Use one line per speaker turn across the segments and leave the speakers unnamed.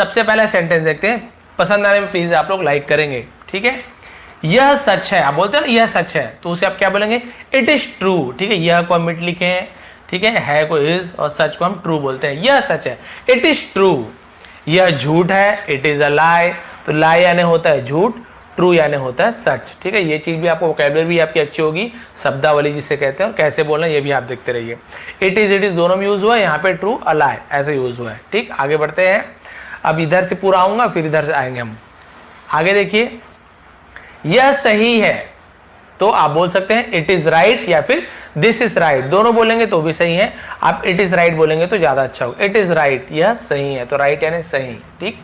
सबसे पहला सेंटेंस देखते हैं, पसंद आने में प्लीज आप लोग लाइक करेंगे, ठीक है। यह सच है, आप बोलते हैं ना यह सच है, तो उसे आप क्या बोलेंगे, इट इज ट्रू, ठीक है। यह को हम मिट लिखे हैं, ठीक है को इज और सच को हम ट्रू बोलते हैं। यह सच है, इट इज ट्रू। यह झूठ है, इट इज अ लाई, तो लाई यानी होता है झूठ, ट्रू यानी होता है सच, ठीक है। ये चीज भी आपको वोकैबुलरी भी आपकी अच्छी होगी, शब्दावली जिसे कहते हैं और कैसे बोलना ये भी आप देखते रहिए। इट इज दोनों में यूज हुआ है, यहाँ पे ट्रू अ लाई ऐसे यूज हुआ है, ठीक। आगे बढ़ते हैं, अब इधर से पूरा आऊंगा फिर इधर से आएंगे हम। आगे देखिए, यह सही है, तो आप बोल सकते हैं इट इज राइट या फिर दिस इज राइट, दोनों बोलेंगे तो भी सही है। आप इट इज राइट बोलेंगे तो ज्यादा अच्छा होगा। इट इज राइट, यह सही है, तो राइट यानी सही, ठीक।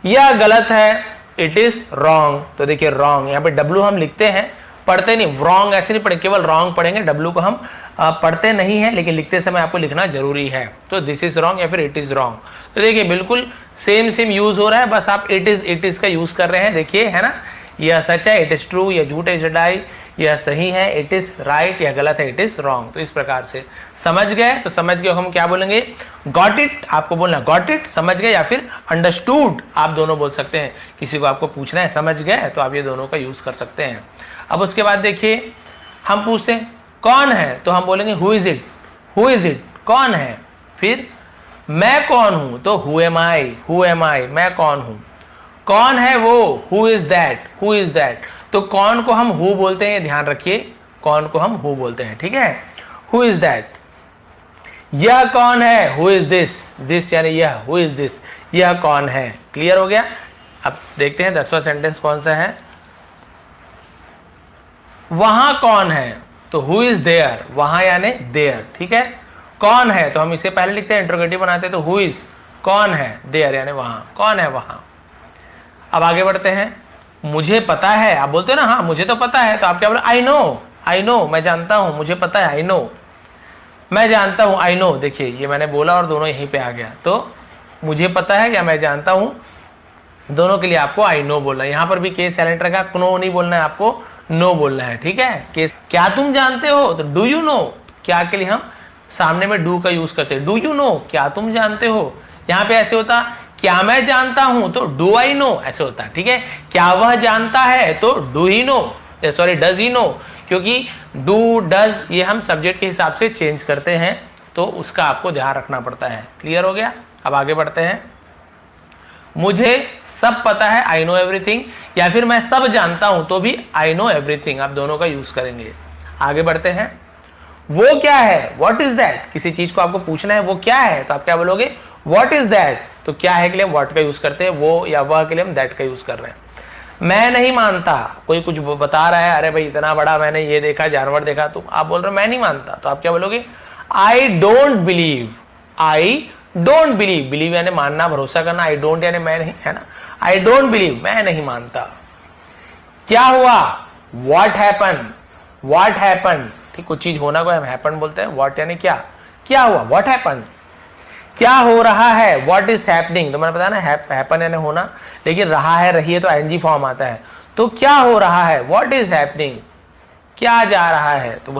यह गलत है, इट इज रॉन्ग, तो देखिए रॉन्ग, यहाँ पे डब्ल्यू हम लिखते हैं, पढ़ते नहीं, रॉन्ग ऐसे नहीं पढ़े, केवल रॉन्ग पढ़ेंगे, डब्ल्यू को हम पढ़ते नहीं है, लेकिन लिखते समय आपको लिखना जरूरी है। तो दिस इज रॉन्ग या फिर इट इज रॉन्ग, तो देखिए बिल्कुल सेम यूज हो रहा है, बस आप इट इज का यूज कर रहे हैं, देखिए है ना। यह सच है, इट इज ट्रू, यह झूठ है, इट इज लाई, यह सही है, इट इज राइट, यह गलत है, इट इज रॉन्ग। तो इस प्रकार से समझ गए, तो समझ गए हम क्या बोलेंगे, गॉट इट, आपको बोलना गॉट इट, समझ गए, या फिर अंडरस्टूड, आप दोनों बोल सकते हैं। किसी को आपको पूछना है समझ गए, तो आप ये दोनों का यूज कर सकते हैं। अब उसके बाद देखिए, हम पूछते हैं कौन है, तो हम बोलेंगे who is it, who is it, कौन है। फिर मैं कौन हूं, तो हु एम आई, मैं कौन हूं। कौन है वो, हु इज दैट, तो कौन को हम हु बोलते हैं, ध्यान रखिए, कौन को हम हु बोलते हैं, ठीक है। हु इज दैट, यह कौन है, हु इज दिस यानी यह, हु इज दिस, यह कौन है। क्लियर हो गया। अब देखते हैं 10वां सेंटेंस कौन सा है। वहां कौन है, तो हु इज देयर, वहां यानी देयर, ठीक है। कौन है, तो हम इसे पहले लिखते हैं, इंट्रोगेटिव बनाते हैं, तो हु इज, कौन है, देयर यानी वहां, कौन है वहां। अब आगे बढ़ते हैं, मुझे पता है, आप बोलते हो ना हाँ मुझे तो पता है, तो आप क्या बोले, आई नो, मैं जानता हूं, मुझे पता है, आई नो, मैं जानता हूं, आई नो। देखिए ये मैंने बोला और दोनों यहीं पे आ गया, तो मुझे पता है या मैं जानता हूं, दोनों के लिए आपको आई नो बोलना है। यहां पर भी केस साइलेंट रखा, नो नहीं बोलना है, आपको नो बोलना है, ठीक है। केस क्या तुम जानते हो, तो डू यू नो, क्या के लिए हम सामने में डू का यूज करते हैं, डू यू नो, क्या तुम जानते हो। यहाँ पे ऐसे होता, क्या मैं जानता हूं, तो डू आई नो ऐसे होता है, ठीक है। क्या वह जानता है, तो do he know, sorry does he know, क्योंकि डू डज ये हम सब्जेक्ट के हिसाब से चेंज करते हैं, तो उसका आपको ध्यान रखना पड़ता है। क्लियर हो गया। अब आगे बढ़ते हैं, मुझे सब पता है, आई नो एवरीथिंग, या फिर मैं सब जानता हूं तो भी आई नो एवरीथिंग, आप दोनों का यूज करेंगे। आगे बढ़ते हैं, वो क्या है, व्हाट इज दैट, किसी चीज को आपको पूछना है वो क्या है, तो आप क्या बोलोगे, व्हाट इज दैट, तो क्या है के लिए हम व्हाट का यूज करते हैं, वो या वह के लिए हम दैट का यूज कर रहे हैं। मैं नहीं मानता, कोई कुछ बता रहा है, अरे भाई इतना बड़ा मैंने ये देखा, जानवर देखा, तो आप बोल रहे हो मैं नहीं मानता, तो आप क्या बोलोगे, आई डोंट बिलीव, बिलीव यानी मानना, भरोसा करना, आई डोंट यानी मैं नहीं, है ना। आई डोंट बिलीव, मैं नहीं मानता। क्या हुआ, व्हाट हैपन, ठीक, कुछ चीज होना को हम हैपन बोलते हैं, व्हाट यानी क्या हुआ, व्हाट हैपन, क्या हो रहा है, व्हाट इज हैपनिंग, तो मैंने बताया ना हैपन यानी होना, लेकिन रहा है, रही है तो आईएनजी फॉर्म आता है, तो क्या हो रहा है, व्हाट इज हैपनिंग, क्या जा रहा है, तो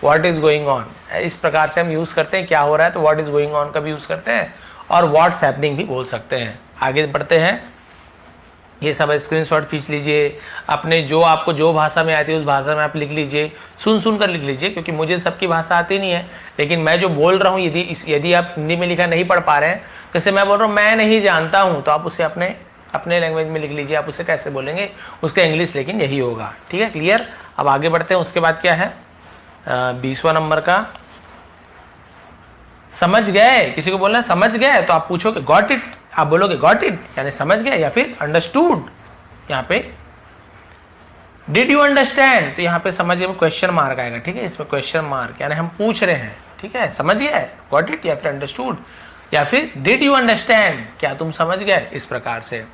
व्हाट इज गोइंग ऑन। इस प्रकार से हम यूज करते हैं, क्या हो रहा है तो व्हाट इज गोइंग ऑन का भी यूज करते हैं, और व्हाट्स हैपनिंग भी बोल सकते हैं। आगे बढ़ते हैं, ये सब स्क्रीनशॉट खींच लीजिए, अपने जो आपको जो भाषा में आती है उस भाषा में आप लिख लीजिए, सुन कर लिख लीजिए, क्योंकि मुझे सबकी भाषा आती नहीं है, लेकिन मैं जो बोल रहा हूँ यदि आप हिंदी में लिखा नहीं पढ़ पा रहे हैं, जैसे मैं बोल रहा हूँ मैं नहीं जानता हूँ, तो आप उसे अपने लैंग्वेज में लिख लीजिए, आप उसे कैसे बोलेंगे, उसका इंग्लिश लेकिन यही होगा, ठीक है। क्लियर। अब आगे बढ़ते हैं, उसके बाद क्या है 20वां नंबर का, समझ गए, किसी को बोलना है समझ गए, तो आप पूछोगे गॉट इट, आप बोलोगे गॉट इट यानी समझ गए, या फिर अंडरस्टूड, यहाँ पे डिड यू अंडरस्टैंड, तो यहाँ पे समझिए क्वेश्चन मार्क आएगा, ठीक है, इसमें क्वेश्चन मार्क यानी हम पूछ रहे हैं, ठीक है, समझ गए गॉट इट या फिर अंडरस्टूड, या फिर डिड यू अंडरस्टैंड, क्या तुम समझ गए, इस प्रकार से।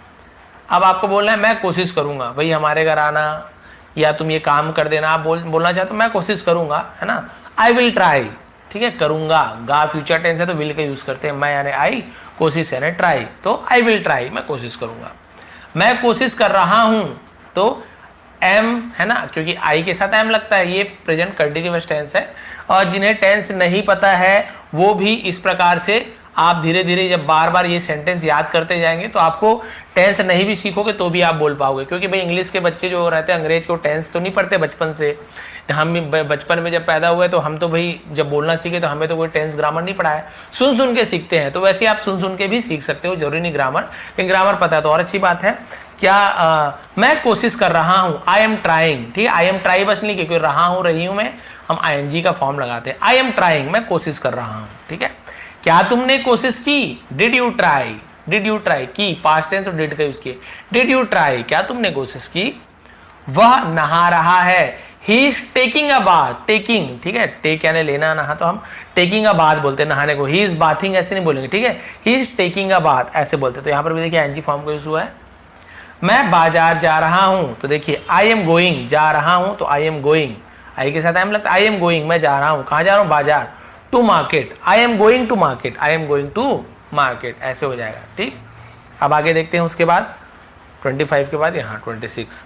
अब आपको बोलना है मैं कोशिश करूंगा, भाई हमारे घर आना या तुम ये काम कर देना, आप बोलना चाहते हो मैं कोशिश करूंगा, है ना, आई विल ट्राई, ठीक है, करूंगा, गा फ्यूचर टेंस है तो विल का यूज करते हैं, मैं यानी आई, कोशिश यानी ट्राई, तो आई विल ट्राई, मैं कोशिश करूंगा। मैं कोशिश कर रहा हूं, तो एम है ना, क्योंकि आई के साथ एम लगता है, ये प्रेजेंट कंटिन्यूअस टेंस है, और जिन्हें टेंस नहीं पता है वो भी इस प्रकार से आप धीरे धीरे जब बार बार ये सेंटेंस याद करते जाएंगे तो आपको टेंस नहीं भी सीखोगे तो भी आप बोल पाओगे, क्योंकि भाई इंग्लिश के बच्चे जो रहते हैं अंग्रेज को टेंस तो नहीं पढ़ते बचपन से। हम बचपन में जब पैदा हुए तो हम तो भाई जब बोलना सीखे तो हमें तो कोई टेंस ग्रामर नहीं पढ़ा है, सुन सुन के सीखते हैं। तो वैसे आप सुन सुन के भी सीख सकते हो, जरूरी नहीं ग्रामर, लेकिन ग्रामर पता है तो और अच्छी बात है। क्या मैं कोशिश कर रहा हूँ, आई एम ट्राइंग, ठीक है। आई एम ट्राई बस नहीं, क्योंकि रहा हूँ रही हूँ मैं, हम ING का फॉर्म लगाते हैं। आई एम ट्राइंग, मैं कोशिश कर रहा हूँ, ठीक है। क्या तुमने कोशिश की, did you try, did you try की, पास्ट टेंस तो डिड का यूज किए, डिड यू ट्राई, क्या तुमने कोशिश की। वह नहा रहा है, he is taking a bath, taking, ठीक है, टेक यानी लेना, नहा तो हम टेकिंग अ बाथ बोलते हैं नहाने को, ही इज बाथिंग ऐसे नहीं बोलेंगे, ठीक है, he is taking a bath ऐसे बोलते हैं। तो यहाँ पर भी देखिए ING फॉर्म का यूज हुआ है। मैं बाजार जा रहा हूं, तो देखिए आई एम गोइंग, जा रहा हूं तो आई एम गोइंग, आई के साथ आई एम लगता है, आई एम गोइंग, मैं जा रहा हूं, कहां जा रहा हूं, बाजार, to market, I am going to market, I am going to market, ऐसे हो जाएगा, ठीक। अब आगे देखते हैं उसके बाद 25 के बाद यहाँ 26,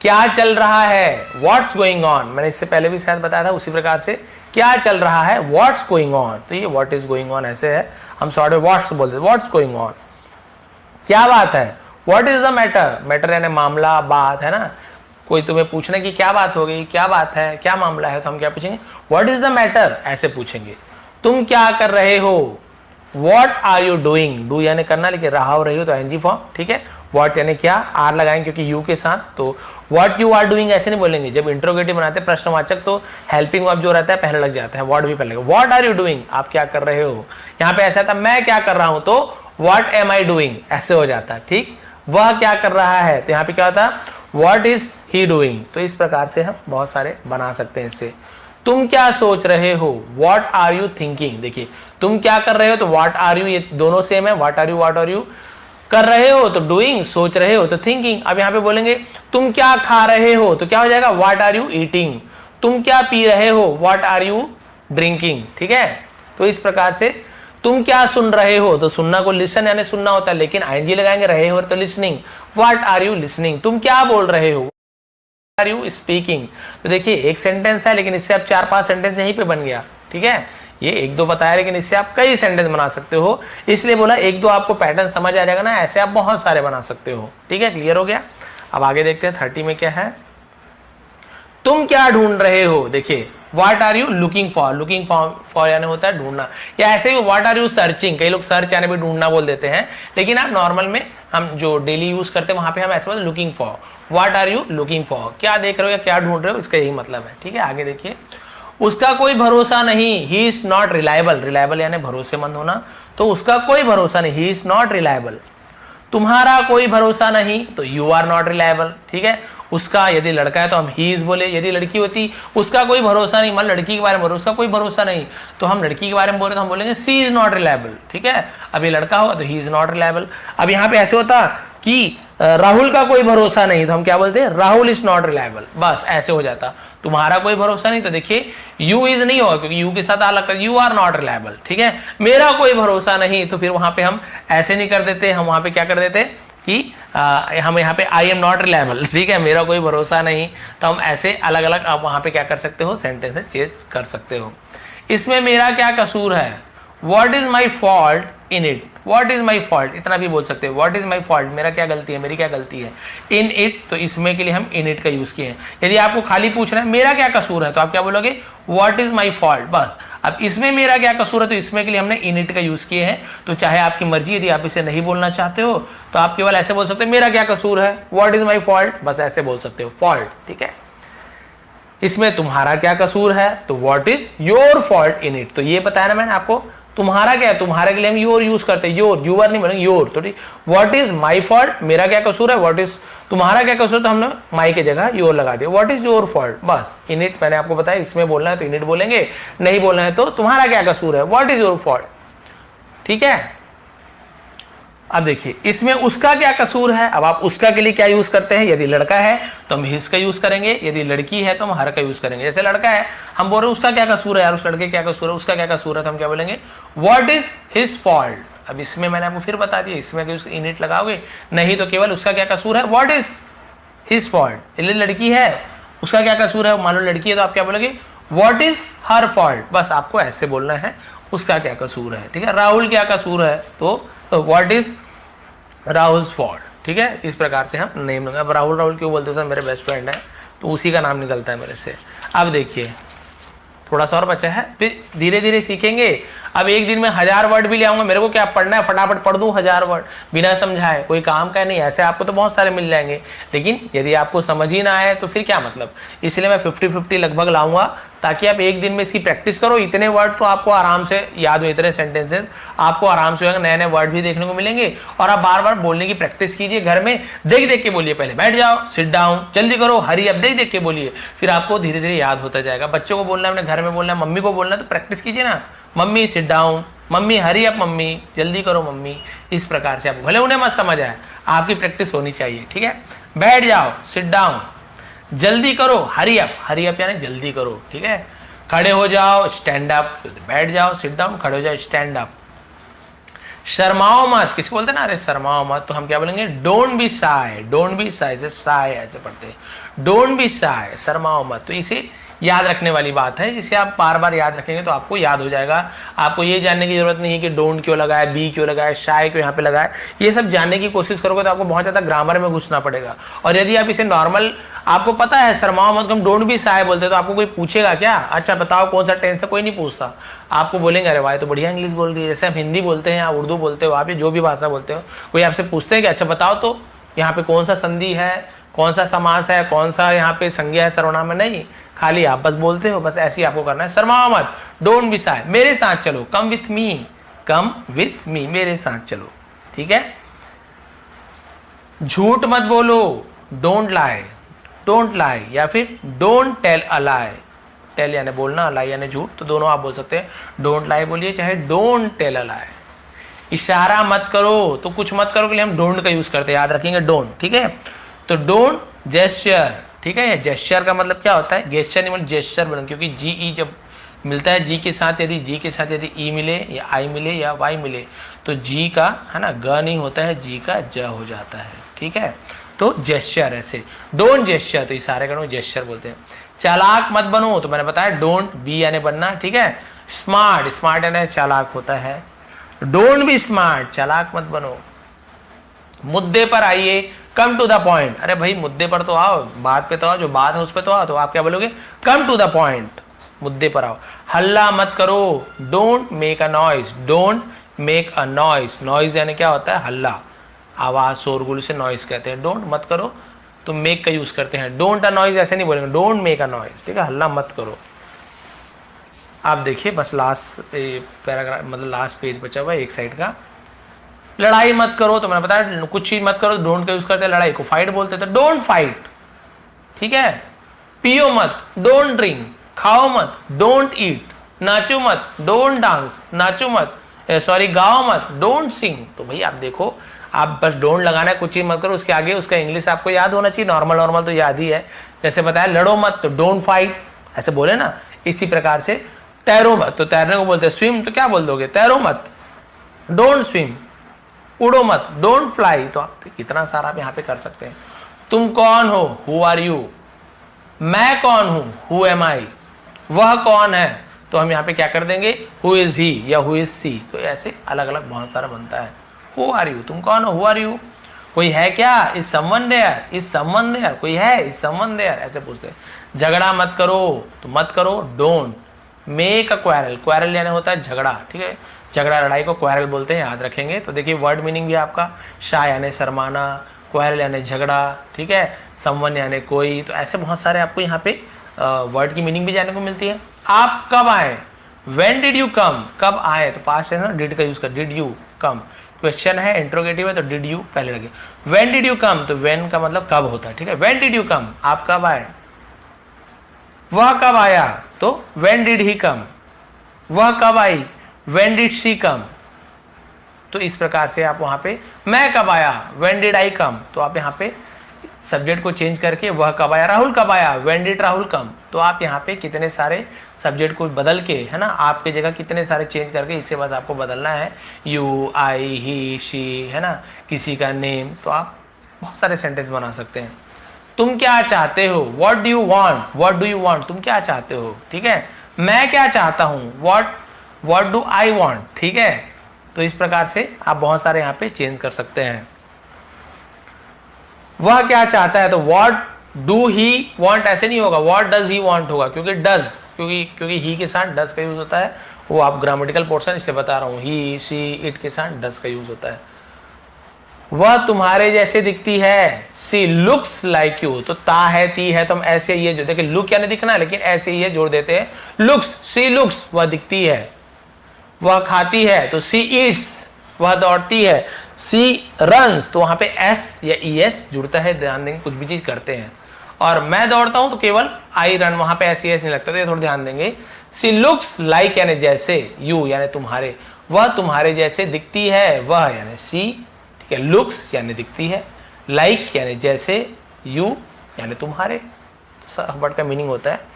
क्या चल रहा है, व्हाट्स गोइंग ऑन, मैंने इससे पहले भी शायद बताया था उसी प्रकार से, क्या चल रहा है, व्हाट्स गोइंग ऑन, तो ये व्हाट इज गोइंग ऑन ऐसे है, हम शॉर्ट में व्हाट्स बोलते हैं, व्हाट्स गोइंग ऑन, क्या बात है, what is the matter, matter यानी मामला, बात है ना, कोई तुम्हें पूछना कि क्या बात हो गई, क्या बात है, क्या मामला है, तो हम क्या पूछेंगे, व्हाट इज द मैटर ऐसे पूछेंगे। तुम क्या कर रहे हो, what are you doing, do यानी करना, लेकिन रहा हो रही हो तो ING फॉर्म, ठीक है। व्हाट यानी क्या, आर लगाएंगे क्योंकि यू के साथ, तो व्हाट यू आर डूइंग ऐसे नहीं बोलेंगे। जब इंट्रोगेटिव बनाते हैं प्रश्नवाचक तो हेल्पिंग वर्ब जो रहता है पहले लग जाता है, व्हाट भी पहले लगेगा। व्हाट आर यू डूइंग, आप क्या कर रहे हो, यहाँ पे ऐसा था मैं क्या कर रहा हूं तो व्हाट एम आई डूइंग ऐसे हो जाता है, ठीक। वह क्या कर रहा है तो यहाँ पे क्या होता है, व्हाट इज ही डूइंग। तो इस प्रकार से हम बहुत सारे बना सकते हैं इससे। तुम क्या सोच रहे हो, व्हाट आर यू थिंकिंग, देखिए तुम क्या कर रहे हो तो व्हाट आर यू, ये दोनों सेम है, व्हाट आर यू कर रहे हो तो डूइंग, सोच रहे हो तो थिंकिंग। अब यहाँ पे बोलेंगे तुम क्या खा रहे हो तो क्या हो जाएगा, व्हाट आर यू ईटिंग। तुम क्या पी रहे हो, व्हाट आर यू ड्रिंकिंग, ठीक है। तो इस प्रकार से तुम क्या सुन रहे हो तो सुनना को लिसन यानी सुनना होता है, लेकिन ING लगाएंगे, रहे हो तो listening, what are you listening. तुम क्या बोल रहे हो, आर यू स्पीकिंग। तो देखिए एक सेंटेंस है लेकिन इससे आप 4-5 सेंटेंस यहीं पे बन गया, ठीक है। ये 1-2 बताया लेकिन इससे आप कई सेंटेंस बना सकते हो, इसलिए बोला 1-2 आपको पैटर्न समझ आ जाएगा ना, ऐसे आप बहुत सारे बना सकते हो, ठीक है। क्लियर हो गया। अब आगे देखते हैं 30 में क्या है, तुम क्या ढूंढ रहे हो, देखिए what are you looking for, looking for यानी होता है ढूंढना, या ऐसे ही व्हाट आर यू सर्चिंग, कई लोग सर्च यानी भी ढूंढना बोल देते हैं, लेकिन आप नॉर्मल में हम जो डेली यूज करते हैं वहां पे हम ऐसे बोलते looking for, what are you looking for, क्या देख रहे हो या क्या ढूंढ रहे हो, इसका यही मतलब है, ठीक है। आगे देखिए, उसका कोई भरोसा नहीं, he is not reliable, reliable यानी भरोसेमंद होना, तो उसका कोई भरोसा नहीं, ही इज नॉट रिलायबल। तुम्हारा कोई भरोसा नहीं तो यू आर नॉट रिलायबल, ठीक है। उसका यदि लड़का है तो हम ही इज बोले, यदि लड़की होती उसका कोई भरोसा नहीं, मान लड़की के बारे में भरोसा कोई भरोसा नहीं तो हम लड़की के बारे में बोले तो हम बोलेंगे सी इज नॉट रिलायबल, ठीक है। अब ये लड़का होगा तो ही इज नॉट रिलायबल। अब यहाँ पे ऐसे होता कि राहुल का कोई भरोसा नहीं तो हम क्या बोलते हैं, राहुल इज नॉट रिलायबल, बस ऐसे हो जाता। तुम्हारा कोई भरोसा नहीं तो देखिए यू इज नहीं होगा क्योंकि यू के साथ अलग कर, यू आर नॉट रिलायबल, ठीक है। मेरा कोई भरोसा नहीं तो फिर वहां पे हम ऐसे नहीं कर देते, हम वहां पे क्या कर देते कि हम यहाँ पे आई एम नॉट रिलायबल, ठीक है, मेरा कोई भरोसा नहीं, तो हम ऐसे अलग अलग आप वहां पे क्या कर सकते हो, सेंटेंस चेंज कर सकते हो। इसमें मेरा क्या कसूर है, what is my fault in it, what is my fault इतना भी बोल सकते हो, व्हाट इज माई फॉल्ट मेरा क्या गलती है, मेरी क्या गलती है। इन इट तो इसमें के लिए हम इन इट का यूज किए हैं। यदि आपको खाली पूछना है मेरा क्या कसूर है तो आप क्या बोलोगे, व्हाट इज माई फॉल्ट, बस। अब इसमें मेरा क्या कसूर है तो इसमें के लिए हमने इन इट का यूज किए हैं, तो चाहे आपकी मर्जी, यदि आप इसे नहीं बोलना चाहते हो तो आप केवल ऐसे बोल सकते हो मेरा क्या कसूर है, व्हाट इज माई फॉल्ट, बस ऐसे बोल सकते हो, फॉल्ट, ठीक है। इसमें तुम्हारा क्या कसूर है तो what is your fault in it, तो ये बताया ना मैंने आपको, तुम्हारा क्या है, तुम्हारे के लिए हम योर यूज करते हैं, योर, यूवर नहीं बोलेंगे, योर, तो ठीक। व्हाट इज माई फॉल्ट, मेरा क्या कसूर है, व्हाट इज तुम्हारा क्या कसूर, तो हमने माई की जगह योर लगा दिया, व्हाट इज योर फॉल्ट, बस। इन इट मैंने आपको बताया, इसमें बोलना है तो इन इट बोलेंगे, नहीं बोलना है तो तुम्हारा क्या कसूर है, व्हाट इज योर फॉल्ट, ठीक है। अब देखिए इसमें उसका क्या कसूर है, अब आप उसका के लिए क्या यूज करते हैं, यदि लड़का है तो हम हिज का यूज करेंगे, यदि लड़की है तो हम हर का यूज करेंगे। जैसे लड़का है हम बोल रहे हैं उसका क्या कसूर है यार, उस लड़के क्या कसूर है, उसका क्या कसूर है, तो हम क्या बोलेंगे व्हाट इज हिज फॉल्ट। अब इसमें मैंने आपको फिर बता दिया, इसमें इन इट लगाओगे नहीं तो केवल उसका क्या कसूर है, व्हाट इज हिज फॉल्ट। यदि लड़की है उसका क्या कसूर है, मान लो लड़की है तो आप क्या बोलोगे व्हाट इज हर फॉल्ट, बस आपको ऐसे बोलना है, उसका क्या कसूर है, ठीक है। राहुल क्या कसूर है, तो व्हाट इज राहुल्स फॉल्ट, ठीक है। इस प्रकार से हम नेम लूंगा। अब राहुल राहुल क्यों बोलते हो सर, मेरे बेस्ट फ्रेंड है तो उसी का नाम निकलता है मेरे से। अब देखिए थोड़ा सा और बचा है, फिर धीरे धीरे सीखेंगे। अब एक दिन में 1000 वर्ड भी ले आऊंगा, मेरे को क्या पढ़ना है, फटाफट पढ़ दूं 1000 वर्ड बिना समझाए, कोई काम का नहीं। ऐसे आपको तो बहुत सारे मिल जाएंगे, लेकिन यदि आपको समझ ही ना आए तो फिर क्या मतलब। इसलिए मैं 50-50 लगभग लाऊंगा, ताकि आप एक दिन में इसकी प्रैक्टिस करो। इतने वर्ड तो आपको आराम से याद हो, इतने सेंटेंसेस आपको आराम से नए नए वर्ड भी देखने को मिलेंगे। और आप बार बार बोलने की प्रैक्टिस कीजिए घर में, देख देख के बोलिए। पहले बैठ जाओ, सिट डाउन, जल्दी करो, हरी अब, देख देख के बोलिए, फिर आपको धीरे धीरे याद होता जाएगा। बच्चों को बोलना है, अपने घर में बोलना है, मम्मी को बोलना है, तो प्रैक्टिस कीजिए ना। Mummy sit down, mummy hurry up, mummy जल्दी करो मम्मी। इस प्रकार से आप, भले उन्हें मत समझ आए, आपकी प्रैक्टिस होनी चाहिए, ठीक है। बैठ जाओ, सिट डाउन, जल्दी करो, हरी अप यानी जल्दी करो, ठीक है। खड़े हो जाओ, स्टैंड अप, बैठ जाओ, सिट डाउन, खड़े हो जाओ, स्टैंड अप। शर्माओ मत, किसी बोलते ना अरे शर्माओ मत, तो हम क्या बोलेंगे, don't be shy, don't be shy, से शाय ऐसे पढ़ते हैं, डोंट बी शाय, शर्माओ मत। तो इसे याद रखने वाली बात है, इसे आप बार बार याद रखेंगे तो आपको याद हो जाएगा। आपको ये जानने की जरूरत नहीं है कि डोंट क्यों लगाया, बी क्यों लगाया, शाय क्यों यहाँ पे लगाया। ये सब जानने की कोशिश करोगे तो आपको बहुत ज्यादा ग्रामर में घुसना पड़ेगा। और यदि आप इसे नॉर्मल, आपको पता है शर्माओ मत हम डोंट बी शाय बोलते, तो आपको कोई पूछेगा क्या, अच्छा बताओ कौन सा टेंस है, कोई नहीं पूछता। आपको बोलेंगे अरे भाई तो बढ़िया इंग्लिश बोल रही है। जैसे आप हिंदी बोलते हैं या उर्दू बोलते हो, आप जो भी भाषा बोलते हो, कोई आपसे पूछते हैं कि अच्छा बताओ तो यहाँ पे कौन सा संधि है, कौन सा समास है, कौन सा यहाँ पे संज्ञा है, सर्वनाम है, नहीं, खाली आप बस बोलते हो। बस ऐसे ही आपको करना है, शर्माओ मत, डोंट बी शाय, मेरे साथ चलो, come with me, come with me, मेरे साथ चलो, ठीक है। झूठ मत बोलो, डोंट लाई, डोंट लाई, या फिर don't tell a lie. Tell यानी बोलना, लाई यानी झूठ, तो दोनों आप बोल सकते हैं। डोंट लाई बोलिए, चाहे डोंट टेल अ लाई। इशारा मत करो, तो कुछ मत करो के लिए हम डोंट का यूज करते हैं, याद रखेंगे डोंट, ठीक है। तो डोंट जेस्चर, ठीक है। जेस्चर का मतलब क्या होता है, गेस्चर नहीं मतलब जेस्चर बन, क्योंकि जी ई जब मिलता है जी के साथ, यदि ई मिले या आई मिले या वाई मिले, तो जी का है ना ग नहीं होता है, जी का ज हो जाता है, ठीक है। तो जेस्चर ऐसे, डोंट जेस्चर, तो इशारे का जेस्चर बोलते हैं। चालाक मत बनो, तो मैंने बताया डोंट बी यानी बनना, ठीक है। स्मार्ट, स्मार्ट यानी चालाक होता है, डोंट बी स्मार्ट, चालाक मत बनो। मुद्दे पर आइए, कम टू द पॉइंट, अरे भाई मुद्दे पर तो आओ, बात पे तो आओ, जो बात है उस पे तो आओ, तो आप क्या बोलोगे, कम टू द पॉइंट, मुद्दे पर आओ। हल्ला मत करो, don't make a noise, don't make a noise, noise यानी क्या होता है, हल्ला, आवाज, शोरगुल से नॉइज कहते हैं। डोंट मत करो तो मेक का यूज करते हैं, डोंट अ नॉइज ऐसे नहीं बोलेंगे, डोंट मेक अ नॉइज, ठीक है, हल्ला मत करो। आप देखिए बस लास्ट पैराग्राफ, मतलब लास्ट पेज बचा हुआ है एक साइड का। लड़ाई मत करो, तो मैंने बताया कुछ चीज मत करो, डोंट का यूज करते हैं, लड़ाई को फाइट बोलते हैं, तो डोंट फाइट, ठीक है। पियो मत, डोंट ड्रिंक, खाओ मत, डोंट ईट, नाचो मत, डोंट डांस, नाचो मत, सॉरी गाओ मत, डोंट सिंग। तो भाई आप देखो, आप बस डोंट लगाना है, कुछ चीज मत करो, उसके आगे उसका इंग्लिश आपको याद होना चाहिए। नॉर्मल नॉर्मल तो याद ही है, जैसे बताया लड़ो मत तो डोंट फाइट, ऐसे बोले ना। इसी प्रकार से तैरो मत, तो तैरने को बोलते हैं स्विम, तो क्या बोल दोगे, तैरो मत, डोंट स्विम। उड़ो मत, डोंट फ्लाई, तो आप कितना सारा आप यहाँ पे कर सकते हैं। तुम कौन हो, हु आर यू। मैं कौन हूं, हु एम आई। वह कौन है, तो हम यहाँ पे क्या कर देंगे, हु इज ही या हु इज सी। तो ऐसे अलग अलग बहुत सारा बनता है। हु आर यू, तुम कौन हो, हु आर यू। कोई है क्या, is someone there, is someone there, कोई है, इज समवन देयर, ऐसे पूछते हैं। झगड़ा मत करो, तो मत करो, don't make a quarrel, quarrel यानी होता है झगड़ा, ठीक है। झगड़ा लड़ाई को क्वारल बोलते हैं, याद रखेंगे। तो देखिए वर्ड मीनिंग भी आपका, शाय यानी शर्माना, क्वारल यानी झगड़ा, ठीक है, समवन यानी कोई। तो ऐसे बहुत सारे आपको यहाँ पे वर्ड की मीनिंग भी जानने को मिलती है। आप कब आए, व्हेन डिड यू कम, कब आए, तो पास्ट है ना, डिड का यूज कर, डिड यू कम। क्वेश्चन है, इंट्रोगेटिव है, तो डिड यू पहले लगे। व्हेन डिड यू कम, तो व्हेन का मतलब कब होता है, ठीक है। व्हेन डिड यू कम, आप कब आए। वह कब आया, तो व्हेन डिड ही कम। वह कब आई, व्हेन डिड शी कम। तो इस प्रकार से आप वहां पे मैं कब आया, व्हेन डिड आई कम, तो आप यहाँ पे सब्जेक्ट को चेंज करके वह कब आया, राहुल कब आया, व्हेन डिड राहुल कम। तो आप यहाँ पे कितने सारे सब्जेक्ट को बदल के, है ना, आपके जगह कितने सारे चेंज करके, इससे बस आपको बदलना है यू, आई, ही, शी, है ना, किसी का नेम। तो आप बहुत सारे सेंटेंस बना सकते हैं। तुम क्या चाहते हो, what do you want, what do you want, तुम क्या चाहते हो, ठीक है। मैं क्या चाहता हूँ, what what do I want, ठीक है। तो इस प्रकार से आप बहुत सारे यहाँ पे चेंज कर सकते हैं। वह क्या चाहता है, तो व्हाट डू ही वांट ऐसे नहीं होगा, व्हाट डज ही वांट होगा, क्योंकि डज, क्योंकि ही के साथ डज का यूज होता है, वो आप ग्रामेटिकल पोर्शन इसलिए बता रहा हूँ, ही शी इट के साथ डज का यूज होता है। वह तुम्हारे जैसे दिखती है, सी लुक्स लाइक यू, तो ता है ती है तो हम ऐसे ये जो देखिए लुक क्या नहीं दिखना है, लेकिन ऐसे ये जोड़ देते हैं, लुक्स, सी लुक्स, वह दिखती है। वह खाती है तो सी ईट्स, वह दौड़ती है, सी रन्स, तो वहां पे एस या ई एस जुड़ता है, ध्यान देंगे कुछ भी चीज करते हैं। और मैं दौड़ता हूं तो केवल आई रन, वहां पे एस ई एस नहीं लगता, तो ये थोड़ा ध्यान देंगे। सी लुक्स लाइक यानी जैसे, यू यानी तुम्हारे, वह तुम्हारे जैसे दिखती है, वह यानी सी, ठीक है, लुक्स यानी दिखती है, लाइक यानी जैसे, यू यानी तुम्हारे, तो सब वर्ड का मीनिंग होता है।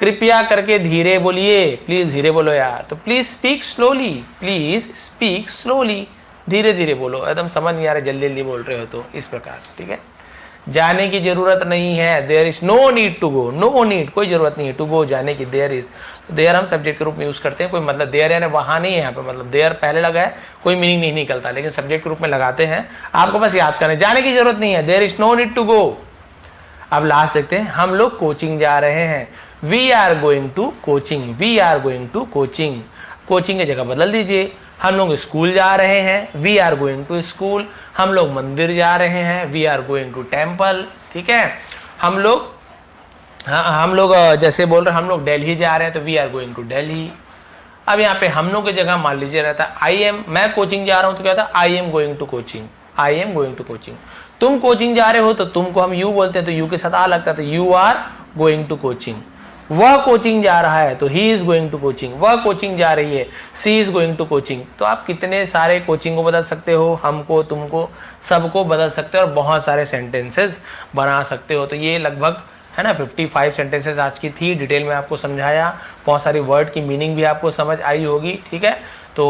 कृपया करके धीरे बोलिए, प्लीज धीरे बोलो यार, तो please speak slowly, please speak slowly, धीरे धीरे बोलो, एकदम समझ नहीं आ रहा जल्दी जल्दी बोल रहे हो तो, इस प्रकार से, ठीक है। जाने की जरूरत नहीं है, there is no need to go, no need कोई जरूरत नहीं है, टू गो जाने की, देयर इज, तो देयर हम सब्जेक्ट के रूप में यूज करते हैं, कोई मतलब देयर यानी वहां नहीं है, यहाँ पे मतलब देयर पहले लगा है, कोई मीनिंग नहीं निकलता, लेकिन सब्जेक्ट के रूप में लगाते हैं, आपको बस याद करना, जाने की जरूरत नहीं है, there is no need to go. अब लास्ट देखते हैं, हम लोग कोचिंग जा रहे हैं, we are going to coaching, we are going to coaching, coaching की जगह बदल दीजिए, हम लोग स्कूल जा रहे हैं, we are going to school, हम लोग मंदिर जा रहे हैं, we are going to temple, ठीक है। हम लोग जैसे बोल रहे हैं हम लोग दिल्ली जा रहे हैं, तो we are going to Delhi. अब यहाँ पे हम लोग की जगह मान लीजिए रहता है आई एम, मैं कोचिंग जा रहा हूँ तो क्या था, I am going to coaching, I am going to coaching. तुम कोचिंग जा रहे हो तो तुमको हम यू बोलते हैं, तो यू के साथ आ लगता है, तो you are going to coaching. वह कोचिंग जा रहा है तो he is going to coaching, वह कोचिंग जा रही है, she is going to coaching. तो आप कितने सारे कोचिंग को बदल सकते हो, हमको, तुमको, सबको बदल सकते हो और बहुत सारे सेंटेंसेस बना सकते हो। तो ये लगभग है ना 55 सेंटेंसेस आज की थी, डिटेल में आपको समझाया, बहुत सारी वर्ड की मीनिंग भी आपको समझ आई होगी, ठीक है। तो